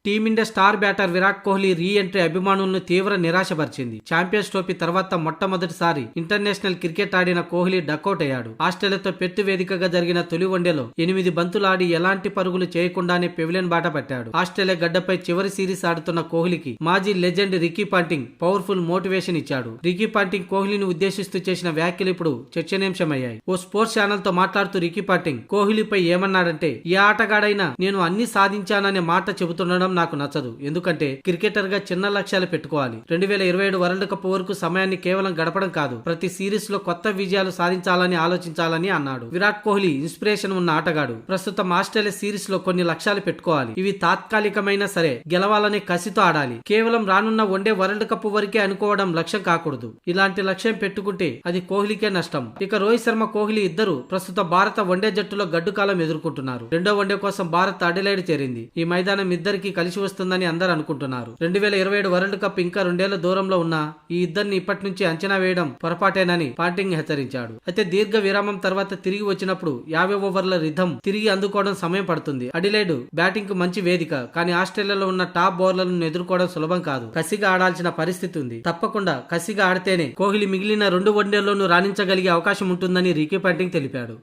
Team India star batter Virat Kohli re entry అభిమానులను తీవ్ర నిరాశపరిచింది. Champions trophy తర్వాత మొట్టమొదటిసారి ఇంటర్నేషనల్ క్రికెట్ ఆడిన కోహ్లీ డకౌట్ అయ్యాడు. ఆస్ట్రేలియాతో పెట్టు వేదికగా జరిగిన తొలి వన్డేలో 8 బంతులు ఆడి ఎలాంటి పరుగులు చేయకుండానే పెవిలియన్ బాట పట్టాడు. ఆస్ట్రేలియా గడ్డపై చివరి సిరీస్ ఆడుతున్న కోహ్లీకి మాజీ legend Ricky Ponting powerful motivation ఇచ్చాడు. రికీ పాంటింగ్ కోహ్లీని ఉద్దేశిస్తూ చేసిన వ్యాఖ్యలు ఇప్పుడు చర్చనీయాంశమయ్యాయి. ఓ స్పోర్ట్స్ ఛానల్ తో మాట్లాడుతూ రికీ పాంటింగ్ కోహ్లీపై ఏమన్నాడంటే, ఏ ఆటగాడైనా నేను అన్ని సాధించాననే మాట చెబుతుండడం నాకు నచ్చదు. ఎందుకంటే క్రికెటర్ గా చిన్న లక్ష్యాలు పెట్టుకోవాలి. 2027 వరల్డ్ కప్ వరకు సమయాన్ని కేవలం గడపడం కాదు, ప్రతి సిరీస్ లో కొత్త విజయాలు సాధించాలని ఆలోచించాలని అన్నాడు. విరాట్ కోహ్లీ ఇన్స్పిరేషన్ ఉన్న ఆటగాడు. ప్రస్తుతం ఆస్ట్రేలియా సిరీస్ లో కొన్ని లక్ష్యాలు పెట్టుకోవాలి. ఇవి తాత్కాలికమైనా సరే గెలవాలనే కసితో ఆడాలి. కేవలం రానున్న వన్డే వరల్డ్ కప్ వరకే అనుకోవడం లక్ష్యం కాకూడదు. ఇలాంటి లక్ష్యం పెట్టుకుంటే అది కోహ్లీకే నష్టం. ఇక రోహిత్ శర్మ, కోహ్లీ ఇద్దరు ప్రస్తుత భారత వన్డే జట్టులో గడ్డు కాలం ఎదుర్కొంటున్నారు. రెండో వన్డే కోసం భారత్ అడిలైడ్ చేరింది. ఈ మైదానం ఇద్దరికి కలిసి వస్తుందని అందరూ అనుకుంటున్నారు. 2027 వరల్డ్ కప్ ఇంకా 2 ఏళ్ల దూరంలో ఉన్న ఈ ఇద్దరిని ఇప్పటి నుంచి అంచనా వేయడం పొరపాటేనని పాంటింగ్ హెచ్చరించాడు. అయితే దీర్ఘ విరామం తర్వాత తిరిగి వచ్చినప్పుడు 50 ఓవర్ల రిథం తిరిగి అందుకోవడం సమయం పడుతుంది. అడిలైడ్ బ్యాటింగ్ కు మంచి వేదిక, కానీ ఆస్ట్రేలియాలో ఉన్న టాప్ బౌలర్లను ఎదుర్కోవడం సులభం కాదు. కసిగా ఆడాల్సిన పరిస్థితి ఉంది. తప్పకుండా కసిగా ఆడితేనే కోహ్లీ మిగిలిన 2 వన్డేల్లోనూ రాణించగలిగే అవకాశం ఉంటుందని రికీ పాంటింగ్ తెలిపాడు.